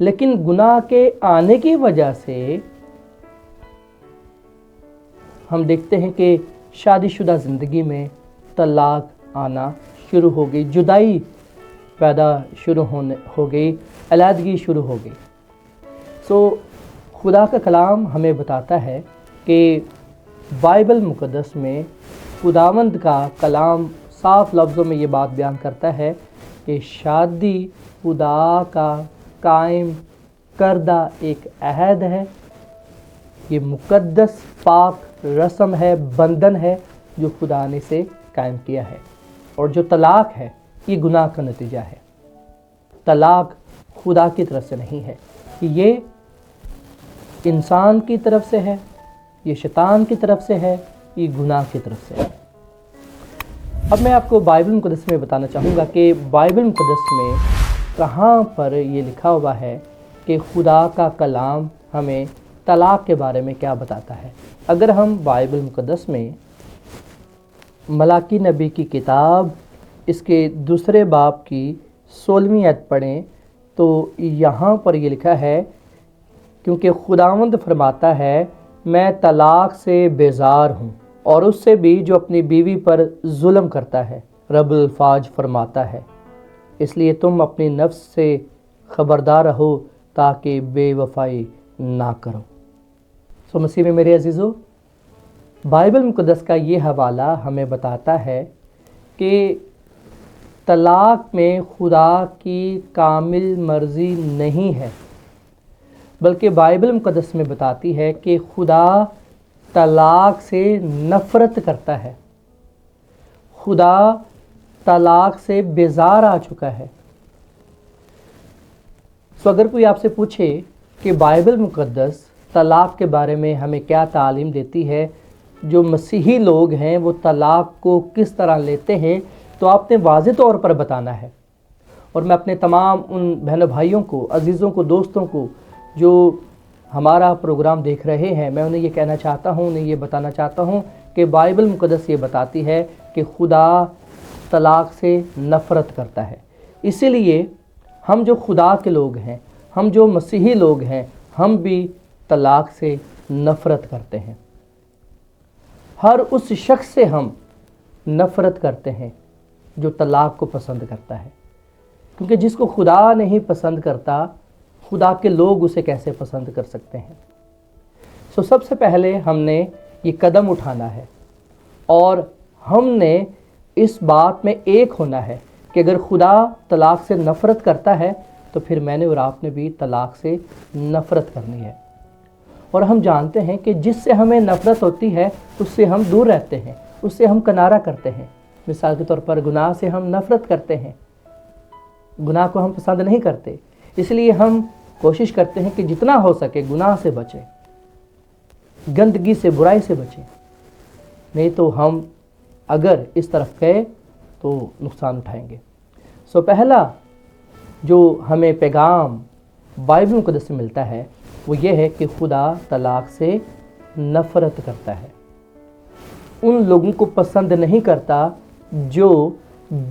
لیکن گناہ کے آنے کی وجہ سے ہم دیکھتے ہیں کہ شادی شدہ زندگی میں طلاق آنا شروع ہو گئی، جدائی پیدا ہو گئی، علیحدگی شروع ہو گئی۔ خدا کا کلام ہمیں بتاتا ہے کہ بائبل مقدس میں خداوند کا کلام صاف لفظوں میں یہ بات بیان کرتا ہے کہ شادی خدا کا قائم کردہ ایک عہد ہے، یہ مقدس پاک رسم ہے، بندھن ہے جو خدا نے اسے قائم کیا ہے۔ اور جو طلاق ہے یہ گناہ کا نتیجہ ہے۔ طلاق خدا کی طرف سے نہیں ہے، یہ انسان کی طرف سے ہے، یہ شیطان کی طرف سے ہے، یہ گناہ کی طرف سے ہے۔ اب میں آپ کو بائبل مقدس میں بتانا چاہوں گا کہ بائبل مقدس میں کہاں پر یہ لکھا ہوا ہے کہ خدا کا کلام ہمیں طلاق کے بارے میں کیا بتاتا ہے۔ اگر ہم بائبل مقدس میں ملاکی نبی کی کتاب اس کے 2 باب کی 16ویں آیت پڑھیں تو یہاں پر یہ لکھا ہے، کیونکہ خداوند فرماتا ہے میں طلاق سے بیزار ہوں اور اس سے بھی جو اپنی بیوی پر ظلم کرتا ہے، رب الفاظ فرماتا ہے، اس لیے تم اپنی نفس سے خبردار رہو تاکہ بے وفائی نہ کرو۔ مسیح میں میرے عزیزو، بائبل مقدس کا یہ حوالہ ہمیں بتاتا ہے کہ طلاق میں خدا کی کامل مرضی نہیں ہے، بلکہ بائبل مقدس میں بتاتی ہے کہ خدا طلاق سے نفرت کرتا ہے، خدا طلاق سے بیزار آ چکا ہے۔ اگر کوئی آپ سے پوچھے کہ بائبل مقدس طلاق کے بارے میں ہمیں کیا تعلیم دیتی ہے، جو مسیحی لوگ ہیں وہ طلاق کو کس طرح لیتے ہیں، تو آپ نے واضح طور پر بتانا ہے۔ اور میں اپنے تمام ان بہنوں بھائیوں کو، عزیزوں کو، دوستوں کو جو ہمارا پروگرام دیکھ رہے ہیں، میں انہیں یہ کہنا چاہتا ہوں، انہیں یہ بتانا چاہتا ہوں کہ بائبل مقدس یہ بتاتی ہے کہ خدا طلاق سے نفرت کرتا ہے۔ اسی لیے ہم جو خدا کے لوگ ہیں، ہم جو مسیحی لوگ ہیں، ہم بھی طلاق سے نفرت کرتے ہیں۔ ہر اس شخص سے ہم نفرت کرتے ہیں جو طلاق کو پسند کرتا ہے، کیونکہ جس کو خدا نہیں پسند کرتا، خدا کے لوگ اسے کیسے پسند کر سکتے ہیں۔ سب سے پہلے ہم نے یہ قدم اٹھانا ہے اور ہم نے اس بات میں ایک ہونا ہے کہ اگر خدا طلاق سے نفرت کرتا ہے تو پھر میں نے اور آپ نے بھی طلاق سے نفرت کرنی ہے۔ اور ہم جانتے ہیں کہ جس سے ہمیں نفرت ہوتی ہے اس سے ہم دور رہتے ہیں، اس سے ہم کنارہ کرتے ہیں۔ مثال کے طور پر گناہ سے ہم نفرت کرتے ہیں، گناہ کو ہم پسند نہیں کرتے، اس لیے ہم کوشش کرتے ہیں کہ جتنا ہو سکے گناہ سے بچیں، گندگی سے، برائی سے بچیں، نہیں تو ہم اگر اس طرف گئے تو نقصان اٹھائیں گے۔ پہلا جو ہمیں پیغام بائبل مقدس سے ملتا ہے وہ یہ ہے کہ خدا طلاق سے نفرت کرتا ہے، ان لوگوں کو پسند نہیں کرتا جو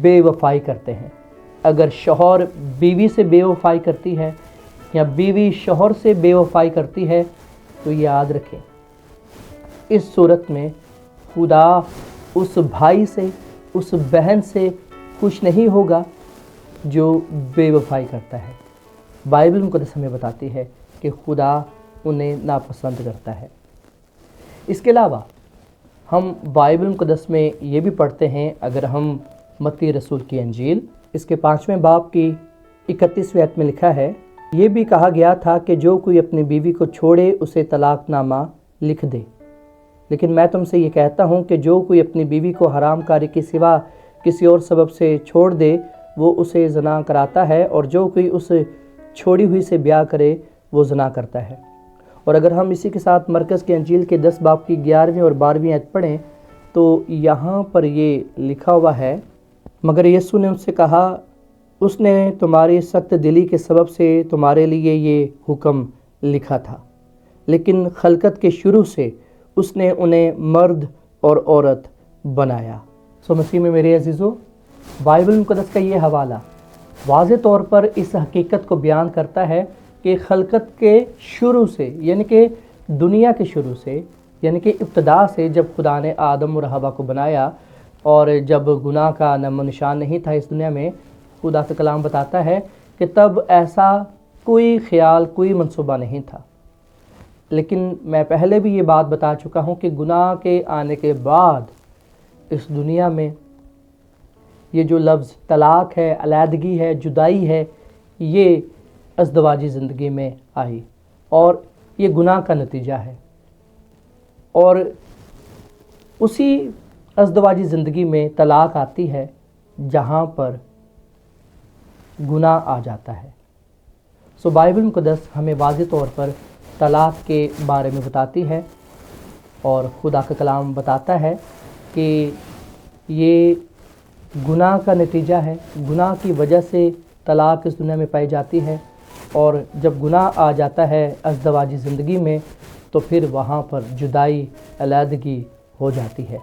بے وفائی کرتے ہیں۔ اگر شوہر بیوی سے بے وفائی کرتی ہے یا بیوی شوہر سے بے وفائی کرتی ہے تو یاد رکھیں اس صورت میں خدا اس بھائی سے، اس بہن سے خوش نہیں ہوگا جو بے وفائی کرتا ہے۔ بائبل مقدس ہمیں بتاتی ہے کہ خدا انہیں ناپسند کرتا ہے۔ اس کے علاوہ ہم بائبل مقدس میں یہ بھی پڑھتے ہیں، اگر ہم متی رسول کی انجیل اس کے 5ویں باب کی 31ویں آیت میں لکھا ہے، یہ بھی کہا گیا تھا کہ جو کوئی اپنی بیوی کو چھوڑے اسے طلاق نامہ لکھ دے، لیکن میں تم سے یہ کہتا ہوں کہ جو کوئی اپنی بیوی کو حرام کاری کے سوا کسی اور سبب سے چھوڑ دے وہ اسے زنا کراتا ہے، اور جو کوئی اس چھوڑی ہوئی سے بیاہ کرے وہ زنا کرتا ہے۔ اور اگر ہم اسی کے ساتھ مرکز کی انجیل کے 10 باب کی 11ویں اور 12ویں آیت پڑھیں تو یہاں پر یہ لکھا ہوا ہے، مگر یسوع نے ان سے کہا اس نے تمہاری سخت دلی کے سبب سے تمہارے لیے یہ حکم لکھا تھا، لیکن خلقت کے شروع سے اس نے انہیں مرد اور عورت بنایا۔ مسیح میں میرے عزیزو، بائبل مقدس کا یہ حوالہ واضح طور پر اس حقیقت کو بیان کرتا ہے کہ خلقت کے شروع سے، یعنی کہ دنیا کے شروع سے، یعنی کہ ابتدا سے جب خدا نے آدم اور حوا کو بنایا اور جب گناہ کا نام و نشان نہیں تھا اس دنیا میں، خدا کا کلام بتاتا ہے کہ تب ایسا کوئی خیال، کوئی منصوبہ نہیں تھا۔ لیکن میں پہلے بھی یہ بات بتا چکا ہوں کہ گناہ کے آنے کے بعد اس دنیا میں یہ جو لفظ طلاق ہے، علیحدگی ہے، جدائی ہے، یہ ازدواجی زندگی میں آئی اور یہ گناہ کا نتیجہ ہے۔ اور اسی ازدواجی زندگی میں طلاق آتی ہے جہاں پر گناہ آ جاتا ہے۔ سو بائبل مقدس ہمیں واضح طور پر طلاق کے بارے میں بتاتی ہے اور خدا کا کلام بتاتا ہے کہ یہ گناہ کا نتیجہ ہے، گناہ کی وجہ سے طلاق اس دنیا میں پائی جاتی ہے، اور جب گناہ آ جاتا ہے ازدواجی زندگی میں تو پھر وہاں پر جدائی، علیحدگی ہو جاتی ہے۔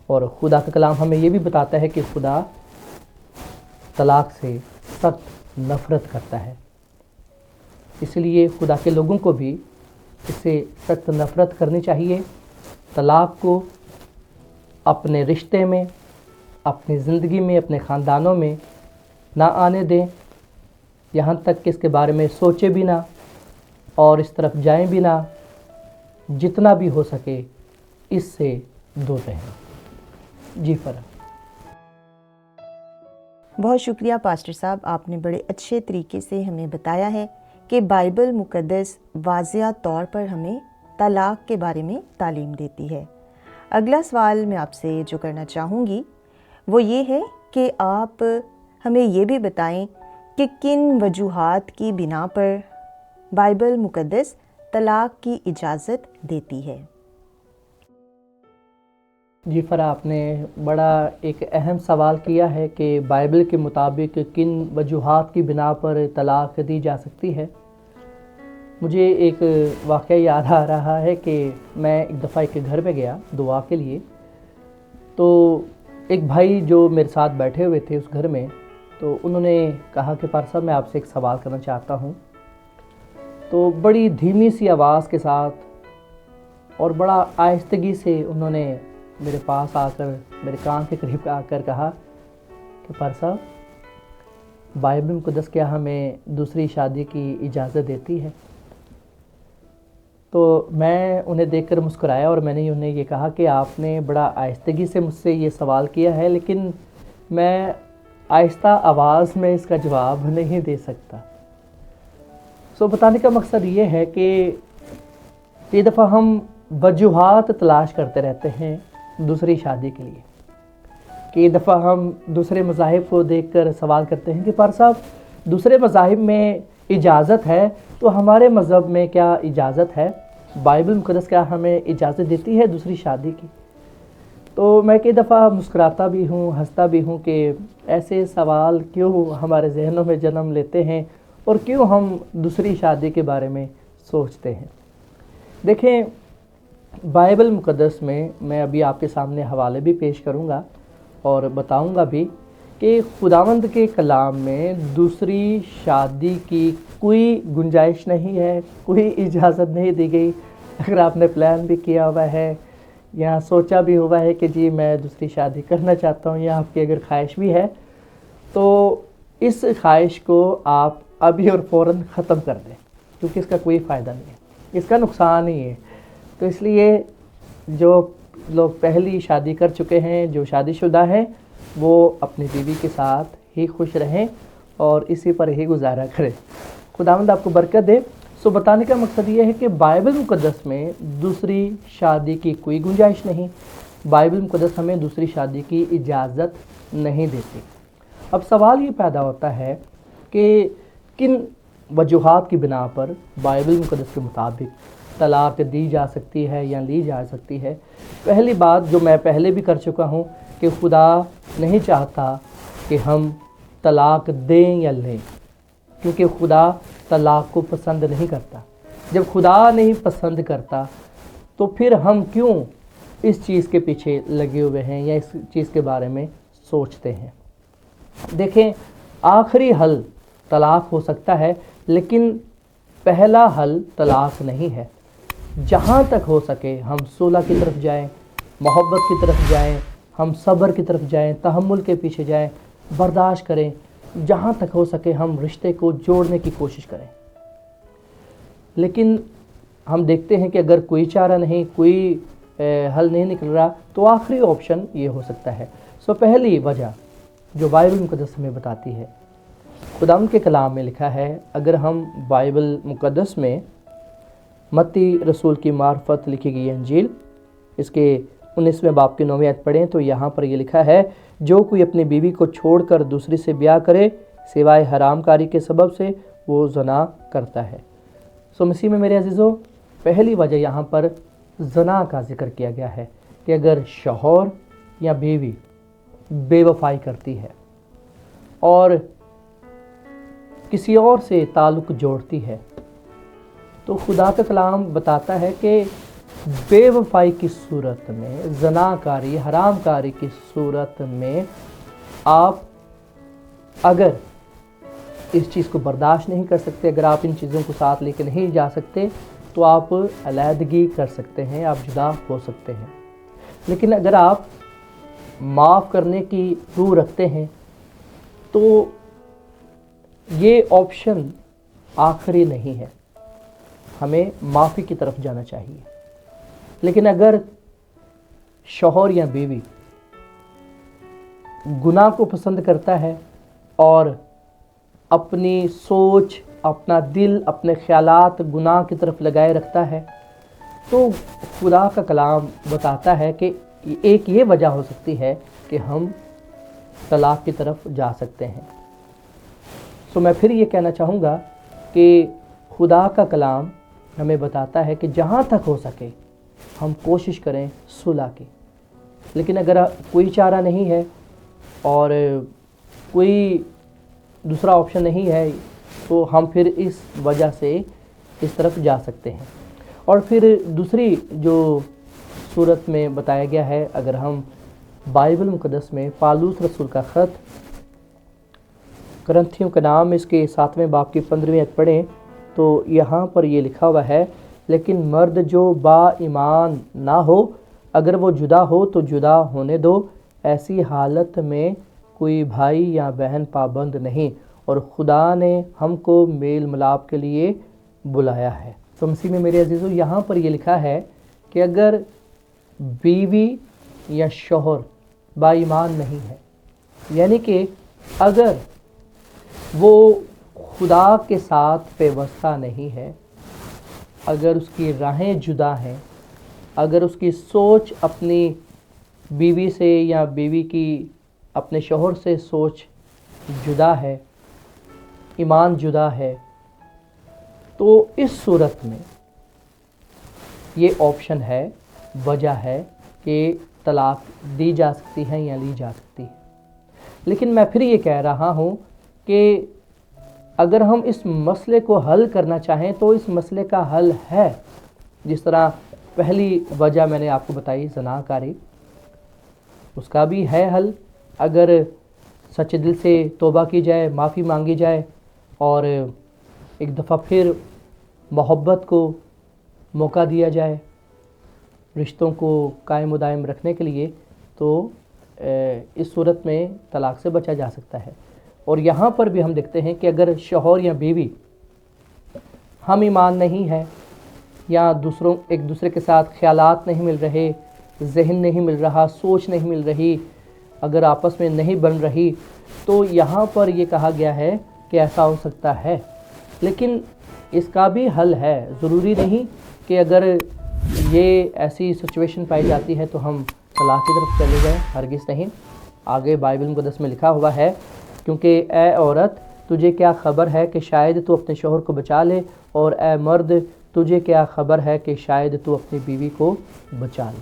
اور خدا کا کلام ہمیں یہ بھی بتاتا ہے کہ خدا طلاق سے سخت نفرت کرتا ہے، اس لیے خدا کے لوگوں کو بھی اس سے سخت نفرت کرنی چاہیے۔ طلاق کو اپنے رشتے میں، اپنی زندگی میں، اپنے خاندانوں میں نہ آنے دیں، یہاں تک کہ اس کے بارے میں سوچے بھی نہ اور اس طرف جائیں بھی نہ۔ جتنا بھی ہو سکے اس سے دور رہیں۔ جی فرا۔ بہت شکریہ پاسٹر صاحب، آپ نے بڑے اچھے طریقے سے ہمیں بتایا ہے کہ بائبل مقدس واضح طور پر ہمیں طلاق کے بارے میں تعلیم دیتی ہے۔ اگلا سوال میں آپ سے جو کرنا چاہوں گی وہ یہ ہے کہ آپ ہمیں یہ بھی بتائیں کہ کن وجوہات کی بنا پر بائبل مقدس طلاق کی اجازت دیتی ہے۔ جی فرا، آپ نے بڑا ایک اہم سوال کیا ہے کہ بائبل کے مطابق کن وجوہات کی بنا پر طلاق دی جا سکتی ہے۔ مجھے ایک واقعہ یاد آ رہا ہے کہ میں ایک دفعہ ایک گھر پہ گیا دعا کے لیے، تو ایک بھائی جو میرے ساتھ بیٹھے ہوئے تھے اس گھر میں، تو انہوں نے کہا کہ پار صاحب میں آپ سے ایک سوال کرنا چاہتا ہوں۔ تو بڑی دھیمی سی آواز کے ساتھ اور بڑا آہستگی سے انہوں نے میرے پاس آ کر، میرے کان کے قریب آ کر کہا کہ پار صاحب بائبل مقدس کیا ہمیں دوسری شادی کی اجازت دیتی ہے؟ تو میں انہیں دیکھ کر مسکرایا اور میں نے انہیں یہ کہا کہ آپ نے بڑا آہستگی سے مجھ سے یہ سوال کیا ہے، لیکن میں آہستہ آواز میں اس کا جواب نہیں دے سکتا۔ سو بتانے کا مقصد یہ ہے کہ یہ دفعہ ہم وجوہات تلاش کرتے رہتے ہیں دوسری شادی کے لیے، کہ یہ دفعہ ہم دوسرے مذاہب کو دیکھ کر سوال کرتے ہیں کہ پار صاحب دوسرے مذاہب میں اجازت ہے تو ہمارے مذہب میں کیا اجازت ہے؟ بائبل مقدس کیا ہمیں اجازت دیتی ہے دوسری شادی کی؟ تو میں کئی دفعہ مسکراتا بھی ہوں، ہنستا بھی ہوں کہ ایسے سوال کیوں ہمارے ذہنوں میں جنم لیتے ہیں اور کیوں ہم دوسری شادی کے بارے میں سوچتے ہیں۔ دیکھیں، بائبل مقدس میں ابھی آپ کے سامنے حوالے بھی پیش کروں گا اور بتاؤں گا بھی کہ خداوند کے کلام میں دوسری شادی کی کوئی گنجائش نہیں ہے، کوئی اجازت نہیں دی گئی۔ اگر آپ نے پلان بھی کیا ہوا ہے یا سوچا بھی ہوا ہے کہ جی میں دوسری شادی کرنا چاہتا ہوں، یا آپ کی اگر خواہش بھی ہے تو اس خواہش کو آپ ابھی اور فوراً ختم کر دیں، کیونکہ اس کا کوئی فائدہ نہیں ہے، اس کا نقصان ہی ہے۔ تو اس لیے جو لوگ پہلی شادی کر چکے ہیں، جو شادی شدہ ہیں، وہ اپنی بیوی کے ساتھ ہی خوش رہیں اور اسی پر ہی گزارا کریں۔ خداوند آپ کو برکت دے۔ سو بتانے کا مقصد یہ ہے کہ بائبل مقدس میں دوسری شادی کی کوئی گنجائش نہیں، بائبل مقدس ہمیں دوسری شادی کی اجازت نہیں دیتی۔ اب سوال یہ پیدا ہوتا ہے کہ کن وجوہات کی بنا پر بائبل مقدس کے مطابق طلاق دی جا سکتی ہے یا لی جا سکتی ہے۔ پہلی بات جو میں پہلے بھی کر چکا ہوں کہ خدا نہیں چاہتا کہ ہم طلاق دیں یا لیں، کیونکہ خدا طلاق کو پسند نہیں کرتا۔ جب خدا نہیں پسند کرتا تو پھر ہم کیوں اس چیز کے پیچھے لگے ہوئے ہیں یا اس چیز کے بارے میں سوچتے ہیں؟ دیکھیں، آخری حل طلاق ہو سکتا ہے، لیکن پہلا حل طلاق نہیں ہے۔ جہاں تک ہو سکے ہم صلح کی طرف جائیں، محبت کی طرف جائیں، ہم صبر کی طرف جائیں، تحمل کے پیچھے جائیں، برداشت کریں، جہاں تک ہو سکے ہم رشتے کو جوڑنے کی کوشش کریں۔ لیکن ہم دیکھتے ہیں کہ اگر کوئی چارہ نہیں، کوئی حل نہیں نکل رہا، تو آخری آپشن یہ ہو سکتا ہے۔ پہلی وجہ جو بائبل مقدس ہمیں بتاتی ہے، خداوند کے کلام میں لکھا ہے، اگر ہم بائبل مقدس میں متی رسول کی معرفت لکھی گئی انجیل اس کے 19ویں باب کی 9ویں آیت پڑھیں تو یہاں پر یہ لکھا ہے، جو کوئی اپنی بیوی کو چھوڑ کر دوسری سے بیاہ کرے سوائے حرام کاری کے سبب سے وہ زنا کرتا ہے۔ مسیح میں میرے عزیزو، پہلی وجہ یہاں پر زنا کا ذکر کیا گیا ہے کہ اگر شوہر یا بیوی بے وفائی کرتی ہے اور کسی اور سے تعلق جوڑتی ہے، تو خدا کا کلام بتاتا ہے کہ بے وفائی کی صورت میں، زنا کاری، حرام کاری کی صورت میں آپ اگر اس چیز کو برداشت نہیں کر سکتے، اگر آپ ان چیزوں کو ساتھ لے کے نہیں جا سکتے، تو آپ علیحدگی کر سکتے ہیں، آپ جدا ہو سکتے ہیں۔ لیکن اگر آپ معاف کرنے کی روح رکھتے ہیں تو یہ آپشن آخری نہیں ہے، ہمیں معافی کی طرف جانا چاہیے۔ لیکن اگر شوہر یا بیوی گناہ کو پسند کرتا ہے اور اپنی سوچ، اپنا دل، اپنے خیالات گناہ کی طرف لگائے رکھتا ہے، تو خدا کا کلام بتاتا ہے کہ ایک یہ وجہ ہو سکتی ہے کہ ہم طلاق کی طرف جا سکتے ہیں۔ میں پھر یہ کہنا چاہوں گا کہ خدا کا کلام ہمیں بتاتا ہے کہ جہاں تک ہو سکے ہم کوشش کریں صلح کی۔ لیکن اگر کوئی چارہ نہیں ہے اور کوئی دوسرا آپشن نہیں ہے، تو ہم پھر اس وجہ سے اس طرف جا سکتے ہیں۔ اور پھر دوسری جو صورت میں بتایا گیا ہے، اگر ہم بائبل مقدس میں پالوس رسول کا خط کرنتھیوں کا نام اس کے 7ویں باب کی 15ویں آیت پڑھیں تو یہاں پر یہ لکھا ہوا ہے، لیکن مرد جو با ایمان نہ ہو، اگر وہ جدا ہو تو جدا ہونے دو، ایسی حالت میں کوئی بھائی یا بہن پابند نہیں، اور خدا نے ہم کو میل ملاپ کے لیے بلایا ہے۔ تو مسیح میں میرے عزیزو، یہاں پر یہ لکھا ہے کہ اگر بیوی یا شوہر با ایمان نہیں ہے، یعنی کہ اگر وہ خدا کے ساتھ پیوستہ نہیں ہے، اگر اس کی راہیں جدا ہیں، اگر اس کی سوچ اپنی بیوی سے یا بیوی کی اپنے شوہر سے سوچ جدا ہے، ایمان جدا ہے، تو اس صورت میں یہ آپشن ہے، وجہ ہے کہ طلاق دی جا سکتی ہے یا لی جا سکتی ہے۔ لیکن میں پھر یہ کہہ رہا ہوں کہ اگر ہم اس مسئلے کو حل کرنا چاہیں تو اس مسئلے کا حل ہے۔ جس طرح پہلی وجہ میں نے آپ کو بتائی زنا کاری، اس کا بھی ہے حل۔ اگر سچے دل سے توبہ کی جائے، معافی مانگی جائے اور ایک دفعہ پھر محبت کو موقع دیا جائے رشتوں کو قائم و دائم رکھنے کے لیے، تو اس صورت میں طلاق سے بچا جا سکتا ہے۔ اور یہاں پر بھی ہم دیکھتے ہیں کہ اگر شوہر یا بیوی ہم ایمان نہیں ہے، یا ایک دوسرے کے ساتھ خیالات نہیں مل رہے، ذہن نہیں مل رہا، سوچ نہیں مل رہی، اگر آپس میں نہیں بن رہی، تو یہاں پر یہ کہا گیا ہے کہ ایسا ہو سکتا ہے۔ لیکن اس کا بھی حل ہے، ضروری نہیں کہ اگر یہ ایسی سچویشن پائی جاتی ہے تو ہم طلاق کی طرف چلے جائیں، ہرگز نہیں۔ آگے بائبل مقدس میں لکھا ہوا ہے، کیونکہ اے عورت تجھے کیا خبر ہے کہ شاید تو اپنے شوہر کو بچا لے، اور اے مرد تجھے کیا خبر ہے کہ شاید تو اپنی بیوی کو بچا لے۔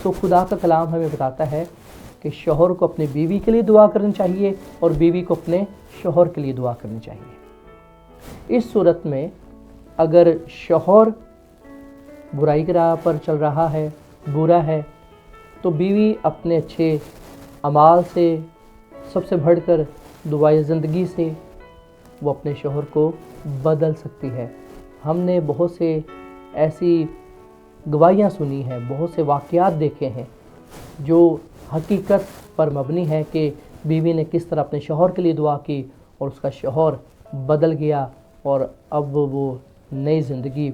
تو خدا کا کلام ہمیں بتاتا ہے کہ شوہر کو اپنی بیوی کے لیے دعا کرنی چاہیے اور بیوی کو اپنے شوہر کے لیے دعا کرنی چاہیے۔ اس صورت میں اگر شوہر برائی کی راہ پر چل رہا ہے، برا ہے، تو بیوی اپنے اچھے اعمال سے، سب سے بڑھ کر دعائے زندگی سے وہ اپنے شوہر کو بدل سکتی ہے، ہم نے بہت سے ایسی گواہیاں سنی ہیں، بہت سے واقعات دیکھے ہیں جو حقیقت پر مبنی ہے کہ بیوی نے کس طرح اپنے شوہر کے لیے دعا کی اور اس کا شوہر بدل گیا اور اب وہ نئی زندگی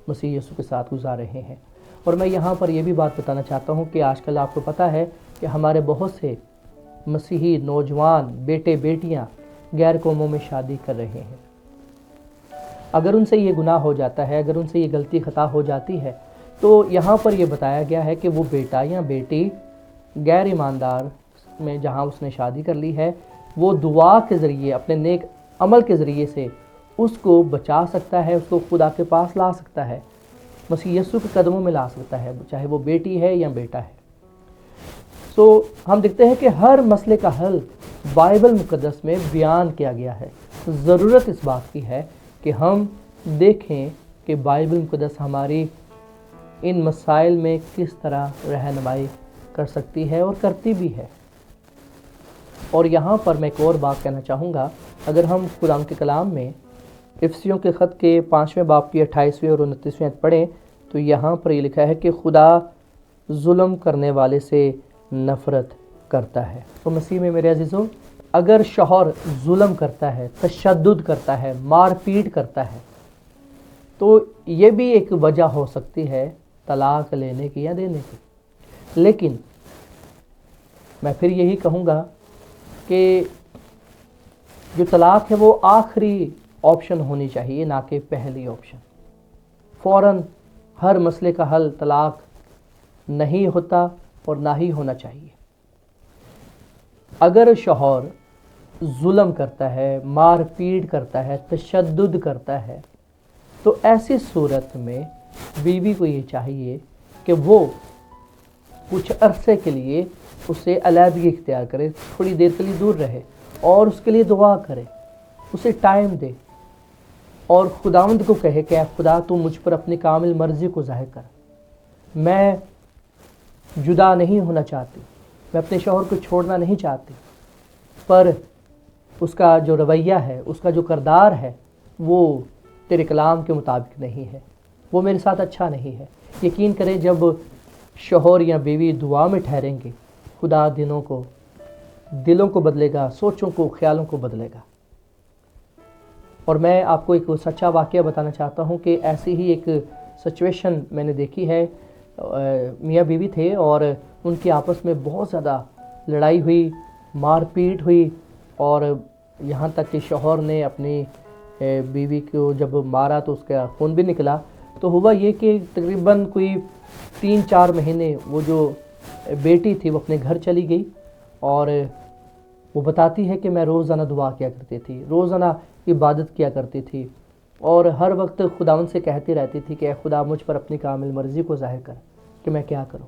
مسیح یسوع کے ساتھ گزار رہے ہیں۔ اور میں یہاں پر یہ بھی بات بتانا چاہتا ہوں کہ آج کل آپ کو پتہ ہے کہ ہمارے بہت سے مسیحی نوجوان بیٹے بیٹیاں غیر قوموں میں شادی کر رہے ہیں۔ اگر ان سے یہ گناہ ہو جاتا ہے، اگر ان سے یہ غلطی خطا ہو جاتی ہے، تو یہاں پر یہ بتایا گیا ہے کہ وہ بیٹا یا بیٹی غیر ایماندار میں جہاں اس نے شادی کر لی ہے، وہ دعا کے ذریعے، اپنے نیک عمل کے ذریعے سے اس کو بچا سکتا ہے، اس کو خدا کے پاس لا سکتا ہے، مسیح یسوع کے قدموں میں لا سکتا ہے، چاہے وہ بیٹی ہے یا بیٹا ہے۔ ہم دیکھتے ہیں کہ ہر مسئلے کا حل بائبل مقدس میں بیان کیا گیا ہے۔ ضرورت اس بات کی ہے کہ ہم دیکھیں کہ بائبل مقدس ہماری ان مسائل میں کس طرح رہنمائی کر سکتی ہے اور کرتی بھی ہے۔ اور یہاں پر میں ایک اور بات کہنا چاہوں گا، اگر ہم قرآن کے کلام میں افسیوں کے خط کے 5ویں باب کی 28ویں اور 29ویں آیت پڑھیں تو یہاں پر یہ لکھا ہے کہ خدا ظلم کرنے والے سے نفرت کرتا ہے۔ تو مسیح میں میرے عزیزو، اگر شوہر ظلم کرتا ہے، تشدد کرتا ہے، مار پیٹ کرتا ہے، تو یہ بھی ایک وجہ ہو سکتی ہے طلاق لینے کی یا دینے کی۔ لیکن میں پھر یہی کہوں گا کہ جو طلاق ہے وہ آخری آپشن ہونی چاہیے، نہ کہ پہلی آپشن۔ فوراً ہر مسئلے کا حل طلاق نہیں ہوتا اور نہ ہی ہونا چاہیے۔ اگر شوہر ظلم کرتا ہے، مار پیٹ کرتا ہے، تشدد کرتا ہے، تو ایسی صورت میں بیوی کو یہ چاہیے کہ وہ کچھ عرصے کے لیے اسے علیحدگی اختیار کرے، تھوڑی دیر کے لیے دور رہے اور اس کے لیے دعا کرے، اسے ٹائم دے اور خداوند کو کہے کہ اے خدا تو مجھ پر اپنی کامل مرضی کو ظاہر کر، میں جدا نہیں ہونا چاہتی، میں اپنے شوہر کو چھوڑنا نہیں چاہتی، پر اس کا جو رویہ ہے، اس کا جو کردار ہے وہ تیرے کلام کے مطابق نہیں ہے، وہ میرے ساتھ اچھا نہیں ہے۔ یقین کریں جب شوہر یا بیوی دعا میں ٹھہریں گے، خدا دلوں کو بدلے گا، سوچوں کو، خیالوں کو بدلے گا۔ اور میں آپ کو ایک سچا واقعہ بتانا چاہتا ہوں کہ ایسی ہی ایک سچویشن میں نے دیکھی ہے۔ میاں بیوی تھے اور ان کی آپس میں بہت زیادہ لڑائی ہوئی، مار پیٹ ہوئی، اور یہاں تک کہ شوہر نے اپنی بیوی کو جب مارا تو اس کا خون بھی نکلا۔ تو ہوا یہ کہ تقریباً کوئی 3-4 مہینے وہ جو بیٹی تھی وہ اپنے گھر چلی گئی، اور وہ بتاتی ہے کہ میں روزانہ دعا کیا کرتی تھی، روزانہ عبادت کیا کرتی تھی، اور ہر وقت خداوند سے کہتی رہتی تھی کہ اے خدا مجھ پر اپنی کامل مرضی کو ظاہر کر کہ میں کیا کروں۔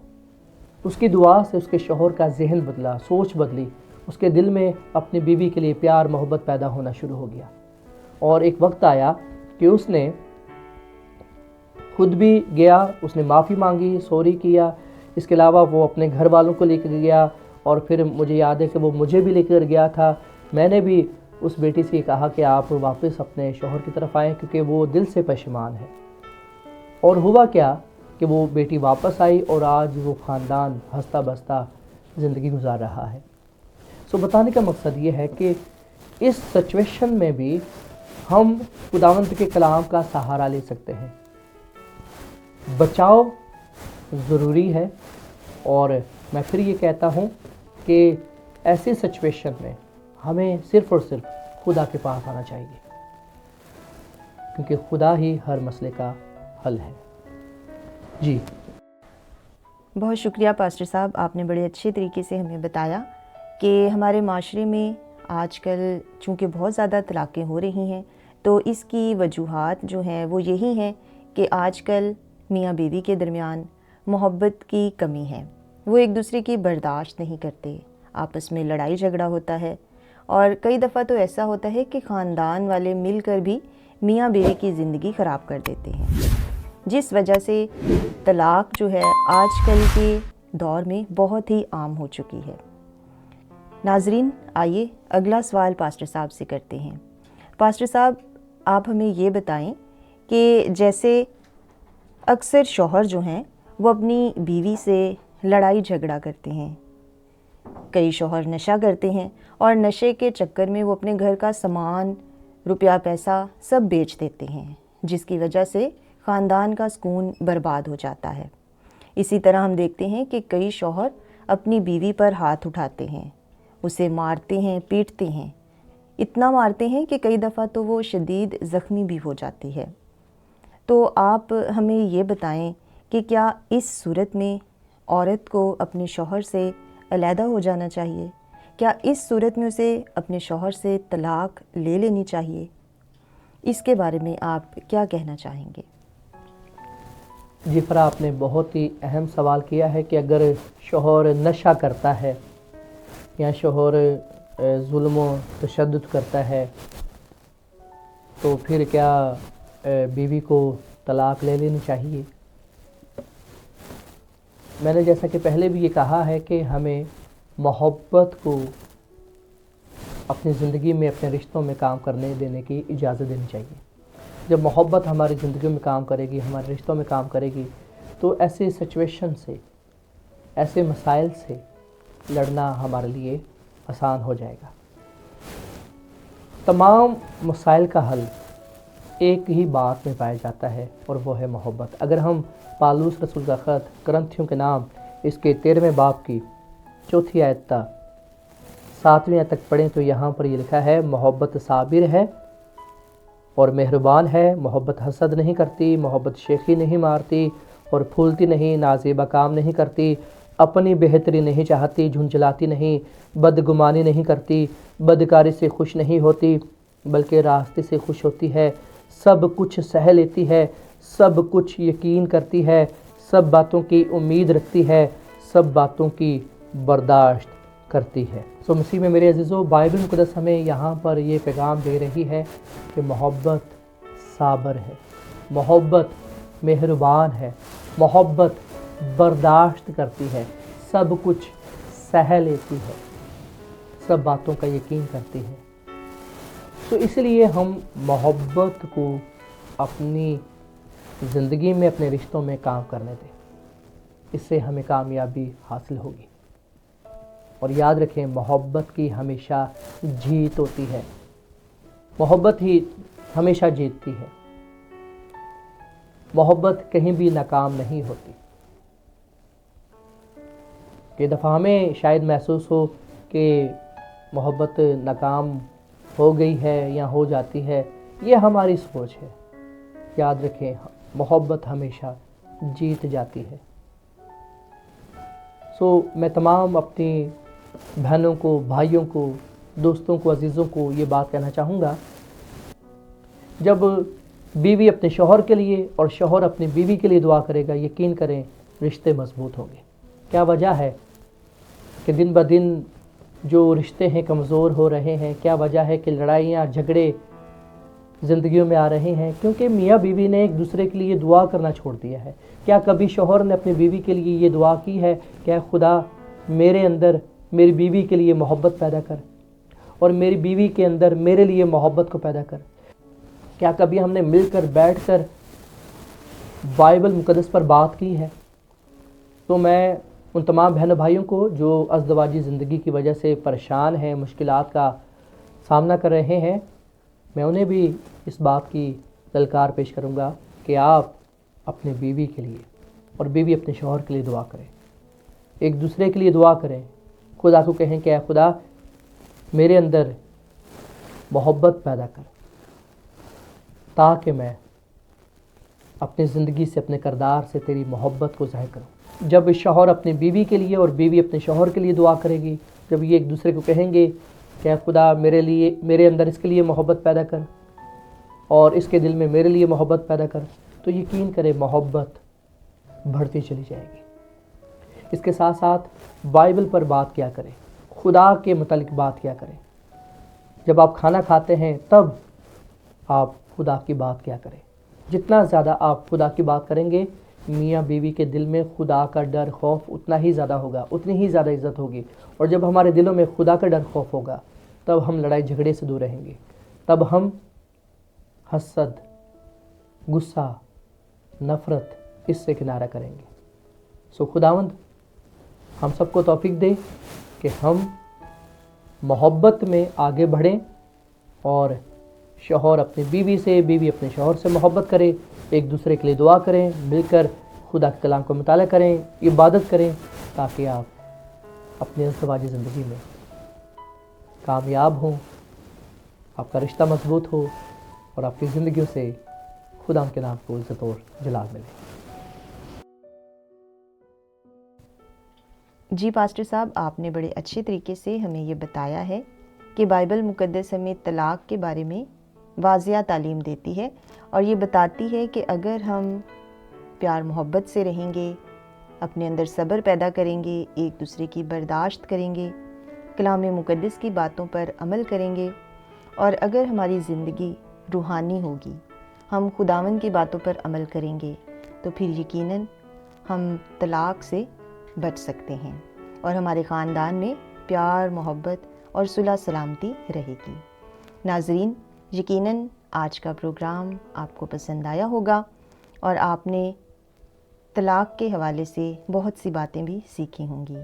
اس کی دعا سے اس کے شوہر کا ذہن بدلا، سوچ بدلی، اس کے دل میں اپنی بیوی کے لیے پیار محبت پیدا ہونا شروع ہو گیا، اور ایک وقت آیا کہ اس نے خود بھی گیا، اس نے معافی مانگی، سوری کیا، اس کے علاوہ وہ اپنے گھر والوں کو لے کر گیا، اور پھر مجھے یاد ہے کہ وہ مجھے بھی لے کر گیا تھا۔ میں نے بھی اس بیٹی سے کہا کہ آپ واپس اپنے شوہر کی طرف آئیں کیونکہ وہ دل سے پشیمان ہے۔ اور ہوا کیا کہ وہ بیٹی واپس آئی اور آج وہ خاندان ہنستا بستا زندگی گزار رہا ہے۔ بتانے کا مقصد یہ ہے کہ اس سچویشن میں بھی ہم خداوند کے کلام کا سہارا لے سکتے ہیں۔ بچاؤ ضروری ہے، اور میں پھر یہ کہتا ہوں کہ ایسی سچویشن میں ہمیں صرف اور صرف خدا کے پاس آنا چاہیے، کیونکہ خدا ہی ہر مسئلے کا حل ہے۔ جی بہت شکریہ پاسٹر صاحب، آپ نے بڑے اچھے طریقے سے ہمیں بتایا کہ ہمارے معاشرے میں آج کل چونکہ بہت زیادہ طلاقیں ہو رہی ہیں، تو اس کی وجوہات جو ہیں وہ یہی ہیں کہ آج کل میاں بیوی کے درمیان محبت کی کمی ہے، وہ ایک دوسرے کی برداشت نہیں کرتے، آپس میں لڑائی جھگڑا ہوتا ہے، اور کئی دفعہ تو ایسا ہوتا ہے کہ خاندان والے مل کر بھی میاں بیوی کی زندگی خراب کر دیتے ہیں، جس وجہ سے طلاق جو ہے آج کل کے دور میں بہت ہی عام ہو چکی ہے۔ ناظرین، آئیے اگلا سوال پاسٹر صاحب سے کرتے ہیں۔ پاسٹر صاحب، آپ ہمیں یہ بتائیں کہ جیسے اکثر شوہر جو ہیں وہ اپنی بیوی سے لڑائی جھگڑا کرتے ہیں. کئی شوہر نشہ کرتے ہیں اور نشے کے چکر میں وہ اپنے گھر کا سامان، روپیہ پیسہ سب بیچ دیتے ہیں، جس کی وجہ سے خاندان کا سکون برباد ہو جاتا ہے. اسی طرح ہم دیکھتے ہیں کہ کئی شوہر اپنی بیوی پر ہاتھ اٹھاتے ہیں، اسے مارتے ہیں، پیٹتے ہیں، اتنا مارتے ہیں کہ کئی دفعہ تو وہ شدید زخمی بھی ہو جاتی ہے. تو آپ ہمیں یہ بتائیں کہ کیا اس صورت میں عورت کو اپنے شوہر سے علیحدہ ہو جانا چاہیے؟ کیا اس صورت میں اسے اپنے شوہر سے طلاق لے لینی چاہیے؟ اس کے بارے میں آپ کیا کہنا چاہیں گے؟ جی فرا، آپ نے بہت ہی اہم سوال کیا ہے کہ اگر شوہر نشہ کرتا ہے یا شوہر ظلم و تشدد کرتا ہے تو پھر کیا بیوی کو طلاق لے لینی چاہیے؟ میں نے جیسا کہ پہلے بھی یہ کہا ہے کہ ہمیں محبت کو اپنی زندگی میں، اپنے رشتوں میں کام کرنے دینے کی اجازت دینی چاہیے. جب محبت ہماری زندگی میں کام کرے گی، ہمارے رشتوں میں کام کرے گی، تو ایسے سچویشن سے، ایسے مسائل سے لڑنا ہمارے لیے آسان ہو جائے گا. تمام مسائل کا حل ایک ہی بات میں پایا جاتا ہے اور وہ ہے محبت. اگر ہم پالوس رسول کا خط کرنتھیوں کے نام اس کے 13ویں باب کی 4 آیت تا 7ویں آیت تک پڑھیں تو یہاں پر یہ لکھا ہے، محبت صابر ہے اور مہربان ہے، محبت حسد نہیں کرتی، محبت شیخی نہیں مارتی اور پھولتی نہیں، نازیبہ کام نہیں کرتی، اپنی بہتری نہیں چاہتی، جھنجھلاتی نہیں، بدگمانی نہیں کرتی، بدکاری سے خوش نہیں ہوتی بلکہ راستے سے خوش ہوتی ہے، سب کچھ سہ لیتی ہے، سب کچھ یقین کرتی ہے، سب باتوں کی امید رکھتی ہے، سب باتوں کی برداشت کرتی ہے. مسیح میں میرے عزیزو، بائبل مقدس ہمیں یہاں پر یہ پیغام دے رہی ہے کہ محبت صابر ہے، محبت مہربان ہے، محبت برداشت کرتی ہے، سب کچھ سہ لیتی ہے، سب باتوں کا یقین کرتی ہے. تو اس لیے ہم محبت کو اپنی زندگی میں، اپنے رشتوں میں کام کرنے دیں، اس سے ہمیں کامیابی حاصل ہوگی. اور یاد رکھیں، محبت کی ہمیشہ جیت ہوتی ہے، محبت ہی ہمیشہ جیتتی ہے، محبت کہیں بھی ناکام نہیں ہوتی. کہ دفعہ ہمیں شاید محسوس ہو کہ محبت ناکام ہو گئی ہے یا ہو جاتی ہے، یہ ہماری سوچ ہے. یاد رکھیں، محبت ہمیشہ جیت جاتی ہے. میں تمام اپنی بہنوں کو، بھائیوں کو، دوستوں کو، عزیزوں کو یہ بات کہنا چاہوں گا، جب بیوی اپنے شوہر کے لیے اور شوہر اپنی بیوی کے لیے دعا کرے گا، یقین کریں رشتے مضبوط ہوں گے. کیا وجہ ہے کہ دن بدن جو رشتے ہیں کمزور ہو رہے ہیں؟ کیا وجہ ہے کہ لڑائیاں، جھگڑے زندگیوں میں آ رہے ہیں؟ کیونکہ میاں بیوی نے ایک دوسرے کے لیے دعا کرنا چھوڑ دیا ہے. کیا کبھی شوہر نے اپنی بیوی کے لیے یہ دعا کی ہے کہ اے خدا میرے اندر میری بیوی کے لیے محبت پیدا کر اور میری بیوی کے اندر میرے لیے محبت کو پیدا کر؟ کیا کبھی ہم نے مل کر بیٹھ کر بائبل مقدس پر بات کی ہے؟ تو میں ان تمام بہنوں بھائیوں کو جو ازدواجی زندگی کی وجہ سے پریشان ہیں، مشکلات کا سامنا کر رہے ہیں، میں انہیں بھی اس بات کی للکار پیش کروں گا کہ آپ اپنے بیوی کے لیے اور بیوی اپنے شوہر کے لیے دعا کریں، ایک دوسرے کے لیے دعا کریں. خدا کو کہیں کہ اے خدا میرے اندر محبت پیدا کر تاکہ میں اپنی زندگی سے، اپنے کردار سے تیری محبت کو ظاہر کروں. جب شوہر اپنی بیوی کے لیے اور بیوی اپنے شوہر کے لیے دعا کرے گی، جب یہ ایک دوسرے کو کہیں گے کہ اے خدا میرے اندر اس کے لیے محبت پیدا کر اور اس کے دل میں میرے لیے محبت پیدا کر، تو یقین کرے محبت بڑھتی چلی جائے گی. اس کے ساتھ ساتھ بائبل پر بات کیا کریں، خدا کے متعلق بات کیا کریں. جب آپ کھانا کھاتے ہیں تب آپ خدا کی بات کیا کریں. جتنا زیادہ آپ خدا کی بات کریں گے، میاں بیوی کے دل میں خدا کا ڈر خوف اتنا ہی زیادہ ہوگا، اتنی ہی زیادہ عزت ہوگی. اور جب ہمارے دلوں میں خدا کا ڈر خوف ہوگا تب ہم لڑائی جھگڑے سے دور رہیں گے، تب ہم حسد، غصہ، نفرت، اس سے کنارہ کریں گے۔ سو خداوند ہم سب کو توفیق دے کہ ہم محبت میں آگے بڑھیں اور شوہر اپنی بیوی سے، بیوی اپنے شوہر سے محبت کرے، ایک دوسرے کے لیے دعا کریں، مل کر خدا کے کلام کو مطالعہ کریں، عبادت کریں، تاکہ آپ اپنی ازدواجی زندگی میں کامیاب ہوں، آپ کا رشتہ مضبوط ہو اور آپ کی زندگیوں سے خدا کے نام کو عزت اور جلال ملے۔ جی پاسٹر صاحب، آپ نے بڑے اچھے طریقے سے ہمیں یہ بتایا ہے کہ بائبل مقدس ہمیں طلاق کے بارے میں واضح تعلیم دیتی ہے اور یہ بتاتی ہے کہ اگر ہم پیار محبت سے رہیں گے، اپنے اندر صبر پیدا کریں گے، ایک دوسرے کی برداشت کریں گے، کلام مقدس کی باتوں پر عمل کریں گے، اور اگر ہماری زندگی روحانی ہوگی، ہم خداوند کی باتوں پر عمل کریں گے، تو پھر یقیناً ہم طلاق سے بچ سکتے ہیں اور ہمارے خاندان میں پیار محبت اور صلح سلامتی رہے گی۔ ناظرین، یقیناً آج کا پروگرام آپ کو پسند آیا ہوگا اور آپ نے طلاق کے حوالے سے بہت سی باتیں بھی سیکھی ہوں گی۔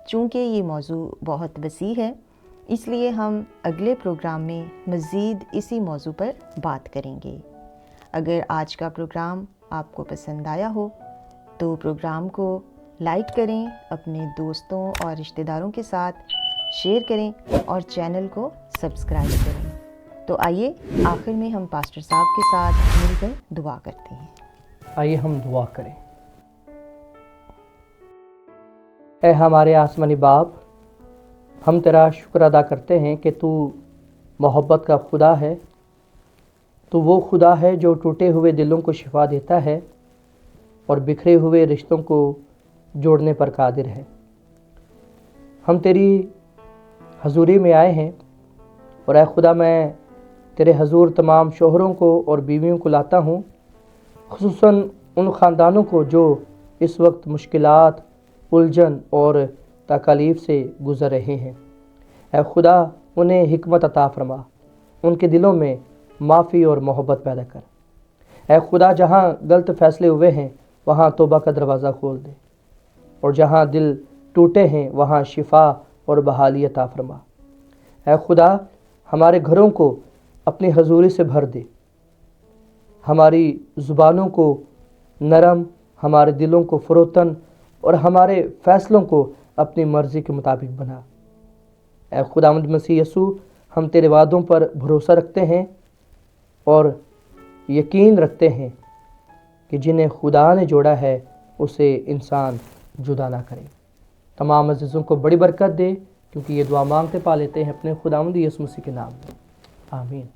چونکہ یہ موضوع بہت وسیع ہے، اس لیے ہم اگلے پروگرام میں مزید اسی موضوع پر بات کریں گے۔ اگر آج کا پروگرام آپ کو پسند آیا ہو تو پروگرام کو لائک کریں، اپنے دوستوں اور رشتہ داروں کے ساتھ شیئر کریں اور چینل کو سبسکرائب کریں۔ تو آئیے آخر میں ہم پاسٹر صاحب کے ساتھ مل کر دعا کرتے ہیں۔ آئیے ہم دعا کریں۔ اے ہمارے آسمانی باپ، ہم تیرا شکر ادا کرتے ہیں کہ تو محبت کا خدا ہے، تو وہ خدا ہے جو ٹوٹے ہوئے دلوں کو شفا دیتا ہے اور بکھرے ہوئے رشتوں کو جوڑنے پر قادر ہے۔ ہم تیری حضوری میں آئے ہیں اور اے خدا، میں تیرے حضور تمام شوہروں کو اور بیویوں کو لاتا ہوں، خصوصاً ان خاندانوں کو جو اس وقت مشکلات، الجھن اور تکالیف سے گزر رہے ہیں۔ اے خدا، انہیں حکمت عطا فرما، ان کے دلوں میں معافی اور محبت پیدا کر۔ اے خدا، جہاں غلط فیصلے ہوئے ہیں وہاں توبہ کا دروازہ کھول دے، اور جہاں دل ٹوٹے ہیں وہاں شفا اور بحالی عطا فرما۔ اے خدا، ہمارے گھروں کو اپنی حضوری سے بھر دے، ہماری زبانوں کو نرم، ہمارے دلوں کو فروتن اور ہمارے فیصلوں کو اپنی مرضی کے مطابق بنا۔ اے خداوند مسیح یسوع، ہم تیرے وعدوں پر بھروسہ رکھتے ہیں اور یقین رکھتے ہیں کہ جنہیں خدا نے جوڑا ہے اسے انسان جدا نہ کرے۔ تمام عزیزوں کو بڑی برکت دے، کیونکہ یہ دعا مانگتے پا لیتے ہیں اپنے خداوند یسوع مسیح کے نام میں، آمین۔